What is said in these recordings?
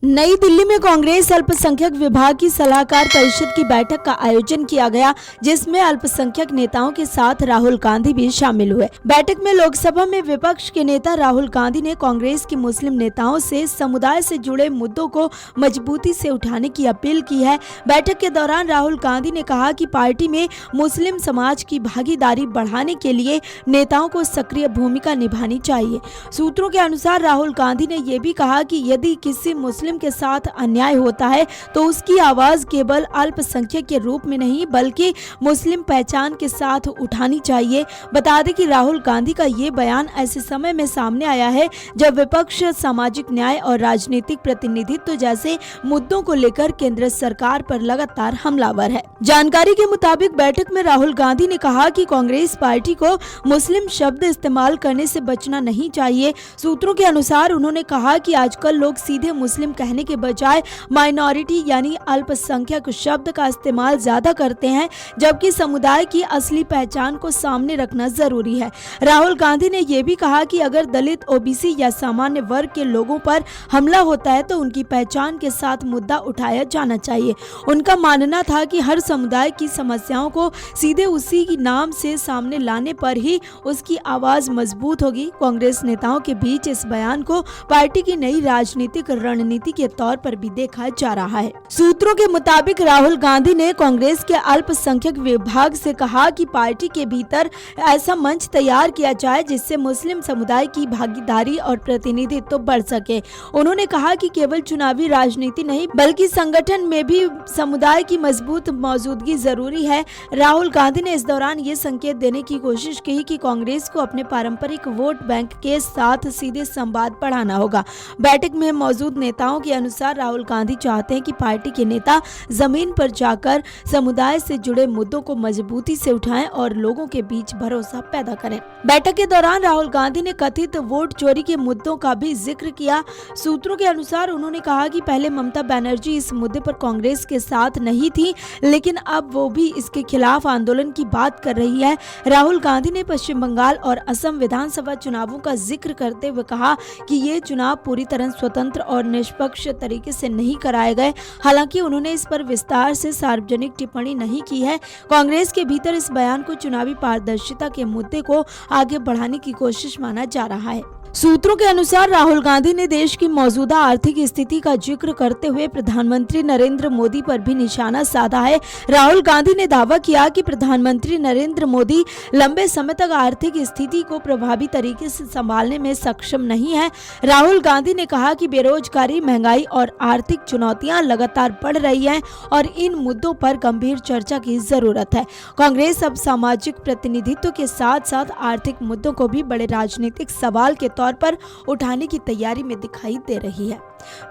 नई दिल्ली में कांग्रेस अल्पसंख्यक विभाग की सलाहकार परिषद की बैठक का आयोजन किया गया, जिसमें अल्पसंख्यक नेताओं के साथ राहुल गांधी भी शामिल हुए। बैठक में लोकसभा में विपक्ष के नेता राहुल गांधी ने कांग्रेस की मुस्लिम नेताओं से समुदाय से जुड़े मुद्दों को मजबूती से उठाने की अपील की है। बैठक के दौरान राहुल गांधी ने कहा कि पार्टी में मुस्लिम समाज की भागीदारी बढ़ाने के लिए नेताओं को सक्रिय भूमिका निभानी चाहिए। सूत्रों के अनुसार राहुल गांधी ने यह भी कहा कि यदि किसी मुस्लिम के साथ अन्याय होता है तो उसकी आवाज केवल अल्पसंख्यक के रूप में नहीं बल्कि मुस्लिम पहचान के साथ उठानी चाहिए। बता दें कि राहुल गांधी का ये बयान ऐसे समय में सामने आया है जब विपक्ष सामाजिक न्याय और राजनीतिक प्रतिनिधित्व जैसे मुद्दों को लेकर केंद्र सरकार पर लगातार हमलावर है। जानकारी के मुताबिक बैठक में राहुल गांधी ने कहा कि कांग्रेस पार्टी को मुस्लिम शब्द इस्तेमाल करने से बचना नहीं चाहिए। सूत्रों के अनुसार उन्होंने कहा कि आजकल लोग सीधे मुस्लिम कहने के बजाय माइनॉरिटी यानी अल्पसंख्यक शब्द का इस्तेमाल ज्यादा करते हैं, जबकि समुदाय की असली पहचान को सामने रखना जरूरी है। राहुल गांधी ने यह भी कहा कि अगर दलित, ओबीसी या सामान्य वर्ग के लोगों पर हमला होता है तो उनकी पहचान के साथ मुद्दा उठाया जाना चाहिए। उनका मानना था कि हर समुदाय की समस्याओं को सीधे उसी की नाम से सामने लाने पर ही उसकी आवाज मजबूत होगी। कांग्रेस नेताओं के बीच इस बयान को पार्टी की नई राजनीतिक रणनीति के तौर पर भी देखा जा रहा है। सूत्रों के मुताबिक राहुल गांधी ने कांग्रेस के अल्पसंख्यक विभाग से कहा कि पार्टी के भीतर ऐसा मंच तैयार किया जाए जिससे मुस्लिम समुदाय की भागीदारी और प्रतिनिधित्व बढ़ सके। उन्होंने कहा कि केवल चुनावी राजनीति नहीं बल्कि संगठन में भी समुदाय की मजबूत मौजूदगी जरूरी है। राहुल गांधी ने इस दौरान ये संकेत देने की कोशिश की कि कांग्रेस को अपने पारंपरिक वोट बैंक के साथ सीधे संवाद बढ़ाना होगा। बैठक में मौजूद नेताओं के अनुसार राहुल गांधी चाहते हैं कि पार्टी के नेता जमीन पर जाकर समुदाय से जुड़े मुद्दों को मजबूती से उठाएं और लोगों के बीच भरोसा पैदा करें। बैठक के दौरान राहुल गांधी ने कथित वोट चोरी के मुद्दों का भी जिक्र किया। सूत्रों के अनुसार उन्होंने कहा कि पहले ममता बनर्जी इस मुद्दे पर कांग्रेस के साथ नहीं थी, लेकिन अब वो भी इसके खिलाफ आंदोलन की बात कर रही है। राहुल गांधी ने पश्चिम बंगाल और असम विधानसभा चुनावों का जिक्र करते हुए कहा कि ये चुनाव पूरी तरह स्वतंत्र और निष्पक्ष तरीके से नहीं कराए गए। हालांकि उन्होंने इस पर विस्तार से सार्वजनिक टिप्पणी नहीं की है। कांग्रेस के भीतर इस बयान को चुनावी पारदर्शिता के मुद्दे को आगे बढ़ाने की कोशिश माना जा रहा है। सूत्रों के अनुसार राहुल गांधी ने देश की मौजूदा आर्थिक स्थिति का जिक्र करते हुए प्रधानमंत्री नरेंद्र मोदी पर भी निशाना साधा है। राहुल गांधी ने दावा किया कि प्रधानमंत्री नरेंद्र मोदी लंबे समय तक आर्थिक स्थिति को प्रभावी तरीके से संभालने में सक्षम नहीं है। राहुल गांधी ने कहा कि बेरोजगारी, महंगाई और आर्थिक चुनौतियां लगातार बढ़ रही हैं और इन मुद्दों पर गंभीर चर्चा की जरूरत है। कांग्रेस अब सामाजिक प्रतिनिधित्व के साथ साथ आर्थिक मुद्दों को भी बड़े राजनीतिक सवाल के तौर पर उठाने की तैयारी में दिखाई दे रही है।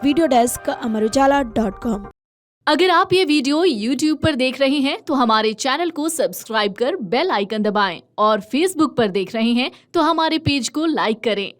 Video desk amarujala.com। अगर आप ये वीडियो YouTube पर देख रहे हैं तो हमारे चैनल को सब्सक्राइब कर बेल आइकन दबाएं और Facebook पर देख रहे हैं तो हमारे पेज को लाइक करें।